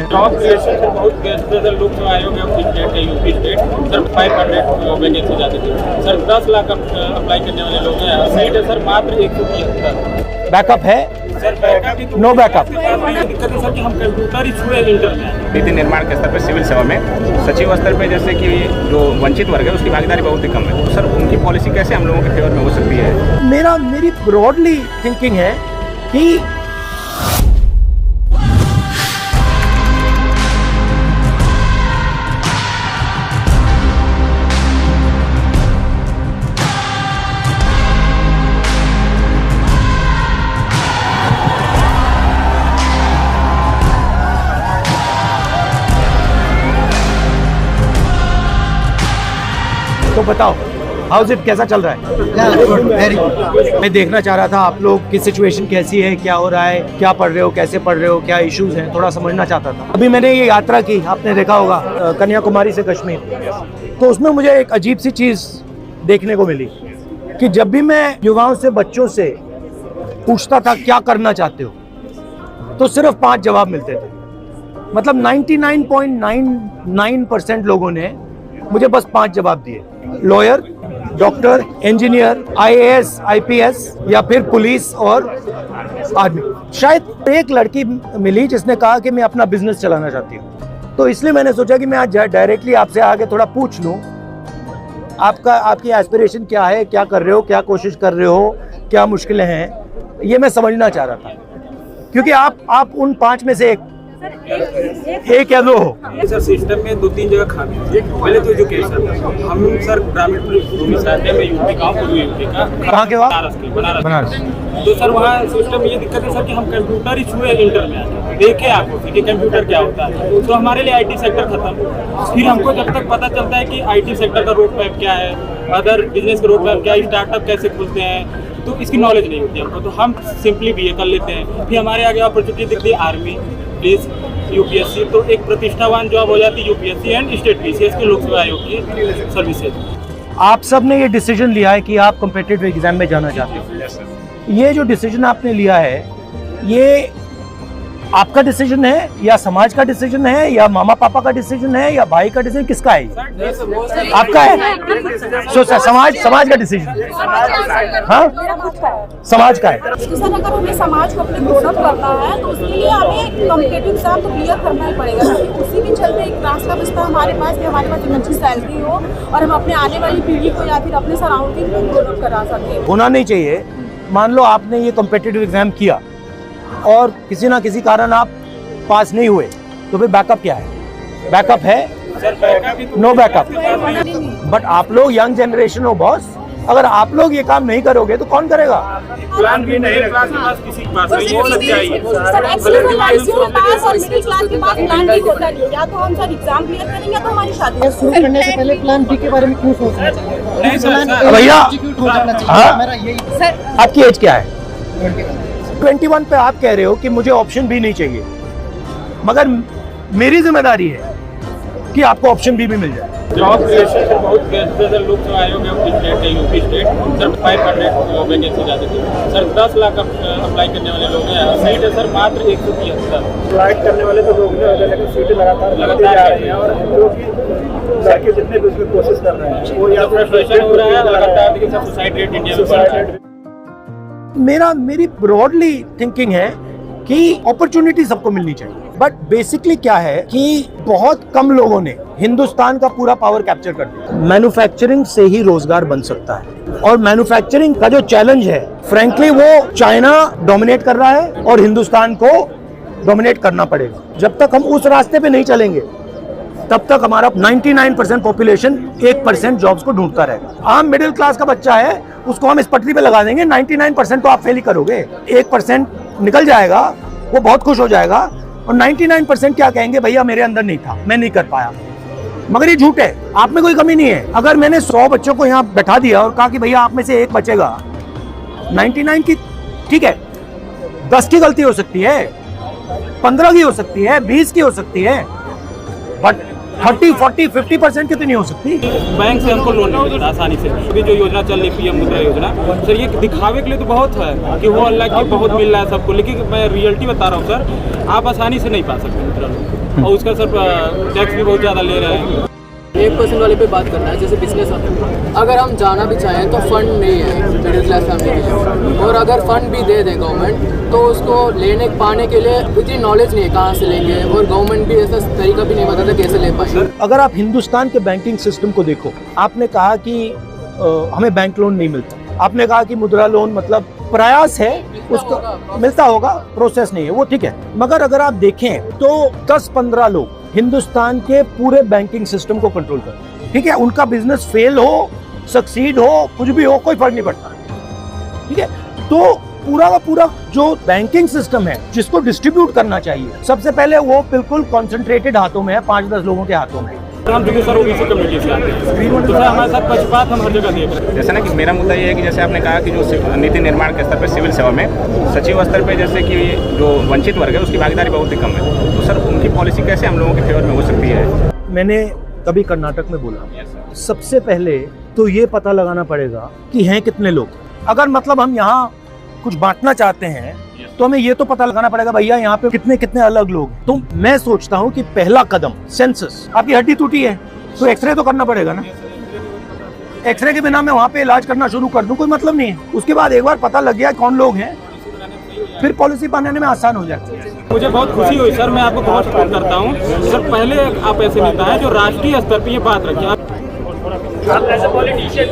Job creation से बहुत sir लोक सेवा आयोग है स्टेट है, यूपी स्टेट सर 500 वैकेंसी जाती थी सर, 10 लाख अप्लाई करने वाले लोग हैं, सीट है सर मात्र 173। बैकअप है सर बैकअप नो बैकअप। दिक्कत है सर कि हम कंप्यूटर ही छुए इंटर में। नीति निर्माण के स्तर पर सिविल सेवा में सचिव स्तर पे जैसे कि जो वंचित वर्ग है उसकी भागीदारी बहुत ही कम है, तो सर उनकी पॉलिसी कैसे हम लोगों के फेवर में हो सकती है। मेरी ब्रॉडली थिंकिंग है कि तो बताओ हाउस इट कैसा चल रहा है। मैं देखना चाह रहा था आप लोग की सिचुएशन कैसी है, क्या हो रहा है, क्या पढ़ रहे हो, कैसे पढ़ रहे हो, क्या इश्यूज हैं, थोड़ा समझना चाहता था। अभी मैंने ये यात्रा की, आपने देखा होगा कन्याकुमारी से कश्मीर, तो उसमें मुझे एक अजीब सी चीज़ देखने को मिली कि जब भी मैं युवाओं से, बच्चों से पूछता था क्या करना चाहते हो, तो सिर्फ 5 जवाब मिलते थे। मतलब 99.99% लोगों ने मुझे बस 5 जवाब दिए, lawyer, doctor, engineer, IAS, IPS या फिर पुलिस और आर्मी। शायद एक लड़की मिली जिसने कहा कि मैं अपना बिजनेस चलाना चाहती हूँ, तो इसलिए मैंने सोचा कि मैं आज डायरेक्टली आपसे आके थोड़ा पूछ लूँ आपकी एस्पिरेशन क्या है, क्या कर रहे हो, क्या कोशिश कर रहे हो, क्या मुश्किलें हैं, ये मैं समझना चाह रहा था, क्योंकि आप उन 5 में से एक या 2 हो। सर सिस्टम में 2-3 जगह खामी है। पहले तो एजुकेशन, हम सर ग्रामीण भूमि से आते हैं, मैं यूपी का हूँ, पूर्वी यूपी का। कहाँ के हो? बनारस। तो सर वहाँ सिस्टम में ये दिक्कत है सर कि हम कंप्यूटर ही छुए इंटर में आते हैं, देखे आपको कि कंप्यूटर क्या होता है, तो हमारे लिए IT सेक्टर खत्म। फिर हमको जब तक पता चलता है कि IT सेक्टर का रोड मैप क्या है, अदर बिजनेस का रोड मैप क्या है, स्टार्टअप कैसे खुलते हैं, तो इसकी नॉलेज नहीं होती हमको, तो हम सिंपली BA कर लेते हैं। फिर हमारे आगे अपॉर्चुनिटी दिखती है आर्मी, पुलिस, UPSC, तो एक प्रतिष्ठावान जॉब हो जाती है UPSC एंड स्टेट PCS के लोक सेवा आयोग की सर्विसेज। आप सब ने ये डिसीजन लिया है कि आप कॉम्पिटिटिव एग्जाम में जाना चाहते हो। ये जो डिसीजन आपने लिया है, ये आपका डिसीजन है या समाज का डिसीजन है या मामा पापा का डिसीजन है या भाई का डिसीजन, किसका है? आपका है। समाज का डिसीजन, हाँ समाज का है। तो सर अगर हमें समाज को अपने ग्रोन अप करना है तो उसके लिए हमें कॉम्पिटिटिव एग्जाम तो क्लियर करना ही पड़ेगा। उसी के चलते एक रास्ता बचता है हमारे पास कि हमारे पास एक अच्छी सैलरी हो और हम अपने आने वाली पीढ़ी को या फिर अपने सराउंडिंग को ग्रोन अप करा सकें। होना नहीं चाहिए। मान लो आपने ये कॉम्पिटिटिव एग्जाम किया और किसी ना किसी कारण आप पास नहीं हुए, तो फिर बैकअप क्या है? बैकअप है नो बैकअप। बट आप लोग यंग जनरेशन हो बॉस, अगर आप लोग ये काम नहीं करोगे तो कौन करेगा? प्लान भी नहीं है क्लास के पास, किसी के पास नहीं होना चाहिए। सर एक्चुअली ICU के पास और मिडिल क्लास के पास प्लान भी होता नहीं, या तो हम सर एग्जाम क्लियर करेंगे या तो हमारी शादी। शुरू करने से पहले प्लान B के बारे में क्यों सोचना चाहिए? नहीं सर, भैया हो जाना चाहिए। मेरा यही सर आपकी एज क्या है? 21 पे आप कह रहे हो कि मुझे ऑप्शन B नहीं चाहिए, मगर मेरी जिम्मेदारी है कि आपको ऑप्शन B भी मिल जाए। जॉब क्रिएशन से बहुत सर लोक सेवा आयोग है स्टेट है, यूपी स्टेट सर 500 वैकेंसी जाती थी सर, 10 लाख अप्लाई करने वाले लोग हैं, सीट है सर मात्र 173। अप्लाई करने वाले तो लोग हैं, लेकिन सीटें लगातार जा रही हैं और जो कि लड़के जितने भी उसमें कोशिश कर रहे हैं वो या फ्रस्ट्रेशन हो रहा है लगातार, लेकिन सर सुसाइड रेट इंडिया में बढ़ रहा है। मेरी ब्रॉडली थिंकिंग है कि अपॉर्चुनिटी सबको मिलनी चाहिए, बट बेसिकली क्या है कि बहुत कम लोगों ने हिंदुस्तान का पूरा पावर कैप्चर कर दिया। मैन्युफैक्चरिंग से ही रोजगार बन सकता है, और मैन्युफैक्चरिंग का जो चैलेंज है फ्रैंकली वो चाइना डोमिनेट कर रहा है और हिंदुस्तान को डोमिनेट करना पड़ेगा। जब तक हम उस रास्ते पे नहीं चलेंगे तब तक हमारा 99% पॉपुलेशन 1% जॉब्स को ढूंढता रहेगा। आम मिडिल क्लास का बच्चा है, उसको हम इस पटरी पे लगा देंगे, 99% तो आप फेल ही करोगे, 1% निकल जाएगा, वो बहुत खुश हो जाएगा, और 99% क्या कहेंगे, भैया मेरे अंदर नहीं था, मैं नहीं कर पाया। मगर ये झूठ है, आप में कोई कमी नहीं है। अगर मैंने 100 बच्चों को यहाँ बैठा दिया और कहा कि भैया आप में से एक बचेगा, 99 की ठीक है, 10 की गलती हो सकती है, 15 की हो सकती है, 20 की हो सकती है, बट 30-40-50% कितनी हो सकती? बैंक से हमको लोन नहीं मिलता आसानी से। अभी जो योजना चल रही पीएम मुद्रा योजना, सर ये दिखावे के लिए तो बहुत है कि वो अल्लाह की बहुत मिल रहा है सबको, लेकिन मैं रियलिटी बता रहा हूँ सर, आप आसानी से नहीं पा सकते मुद्रा लोन, और उसका सर टैक्स भी बहुत ज़्यादा ले रहे हैं। 1% वाले पे बात करना है, जैसे बिजनेस अगर हम जाना भी चाहें तो फंड नहीं है मिडिल क्लास फैमिली के लिए, और अगर फंड भी दे दे गवर्नमेंट तो उसको लेने पाने के लिए इतनी नॉलेज नहीं है कहाँ से लेंगे, और गवर्नमेंट भी ऐसा तरीका भी नहीं बताता कैसे ले पाएंगे। अगर आप हिंदुस्तान के बैंकिंग सिस्टम को देखो, आपने कहा कि हमें बैंक लोन नहीं मिलता, आपने कहा कि मुद्रा लोन मतलब प्रयास है उसको मिलता होगा, प्रोसेस नहीं है, वो ठीक है, मगर अगर आप देखें तो 10-15 लोग हिंदुस्तान के पूरे बैंकिंग सिस्टम को कंट्रोल करते हैं, ठीक है, उनका बिजनेस फेल हो, सक्सीड हो, कुछ भी हो, कोई फर्क नहीं पड़ता, ठीक है। तो पूरा का पूरा जो बैंकिंग सिस्टम है जिसको डिस्ट्रीब्यूट करना चाहिए, सबसे पहले वो बिल्कुल कॉन्सेंट्रेटेड हाथों में है, 5-10 लोगों के हाथों में। हम देखिए सर ओबीसी कम्युनिटी से आते हैं, तो सर हमारे साथ पक्षपात हम हर जगह देख रहे हैं। जैसे ना कि मेरा मुद्दा ये है कि जैसे आपने कहा कि जो नीति निर्माण के स्तर पर सिविल सेवा में सचिव स्तर पे जैसे कि जो वंचित वर्ग है उसकी भागीदारी बहुत ही कम है, तो सर उनकी पॉलिसी कैसे हम लोगों के फेवर में हो सकती है? मैंने कभी कर्नाटक में बोला, सबसे पहले तो ये पता लगाना पड़ेगा कि हैं कितने लोग। अगर मतलब हम यहाँ कुछ बांटना चाहते हैं तो हमें ये तो पता लगाना पड़ेगा भैया यहाँ पे कितने कितने अलग लोग। तो मैं सोचता हूँ कि पहला कदम सेंसस। आपकी हड्डी टूटी है तो एक्सरे तो करना पड़ेगा ना, एक्सरे के बिना मैं वहाँ पे इलाज करना शुरू कर दूं कोई मतलब नहीं है। उसके बाद एक बार पता लग गया कौन लोग हैं, फिर पॉलिसी बनाने में आसान हो जाती है। मुझे बहुत खुशी हुई सर, मैं आपको बहुत सपोर्ट करता हूँ सर। पहले आप ऐसे नेता हैं जो राष्ट्रीय स्तर पर ये बात रखिए। आप एज अ पॉलिटिशियन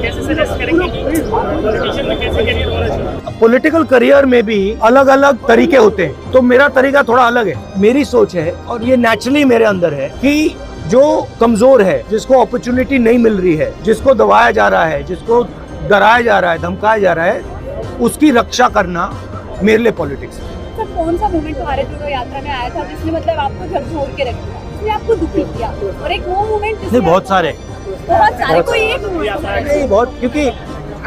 कैसे सजेस्ट करेंगे कि पॉलिटिशियन में कैसे करियर होना चाहिए? पॉलिटिकल करियर में भी अलग अलग तरीके होते हैं, तो मेरा तरीका थोड़ा अलग है। मेरी सोच है और ये नेचुरली मेरे अंदर है कि जो कमजोर है, जिसको अपॉर्चुनिटी नहीं मिल रही है, जिसको दबाया जा रहा है, जिसको डराया जा रहा है, धमकाया जा रहा है, उसकी रक्षा करना मेरे लिए पॉलिटिक्स है। सर कौन सा मोमेंट भारत जोड़ो यात्रा में आया था जिसने मतलब आपको झकझोर के रख दिया, जिसने आपको दुखी किया, और एक वो मोमेंट नहीं बहुत सारे कोई एक नहीं बहुत, क्योंकि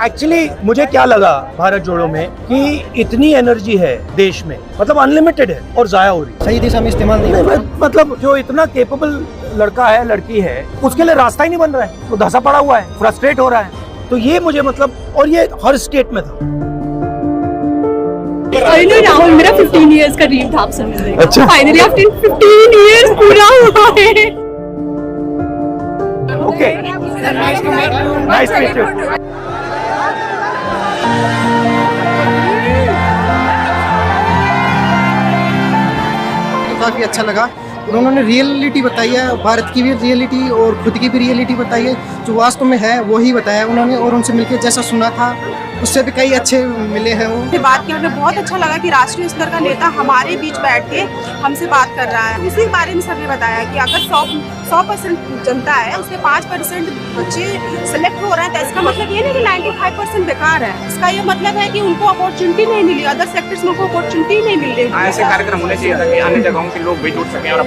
एक्चुअली मुझे क्या लगा भारत जोड़ो में कि इतनी एनर्जी है देश में, मतलब अनलिमिटेड है और जाया हो रही है, सही दिशा में इस्तेमाल नहीं हो रहा है। मतलब जो इतना केपेबल लड़का है, लड़की है, उसके लिए रास्ता ही नहीं बन रहा है, वो धंसा पड़ा हुआ है, फ्रस्ट्रेट हो रहा है। तो ये मुझे मतलब, और ये हर स्टेट में था। फाइनली राहुल मेरा 15 इयर्स का ड्रीम था आपसे मिलने का। अच्छा फाइनली आफ्टर 15 इयर्स पूरा हुआ है। Okay nice to meet you. काफी अच्छा लगा, उन्होंने रियलिटी बताई है, भारत की भी रियलिटी और खुद की भी रियलिटी बताई है, जो वास्तव में है वही बताया उन्होंने, और उनसे मिलकर जैसा सुना था उससे भी कई अच्छे मिले हैं। वो बात किया, हमें बहुत अच्छा लगा कि राष्ट्रीय स्तर का नेता हमारे बीच बैठ के हमसे बात कर रहा है। इसी बारे में सर ने बताया कि अगर 100% जनता है, उसके 5% बच्चे सिलेक्ट हो रहे हैं, तो इसका मतलब ये नहीं कि 95% बेकार है। इसका ये मतलब है कि उनको अपॉर्चुनिटी नहीं मिली, अदर सेक्टर्स में उनको अपॉर्चुनिटी नहीं मिल रही। ऐसे कार्यक्रम होने चाहिए ताकि अन्य जगहों के लोग भी जुड़ सकें और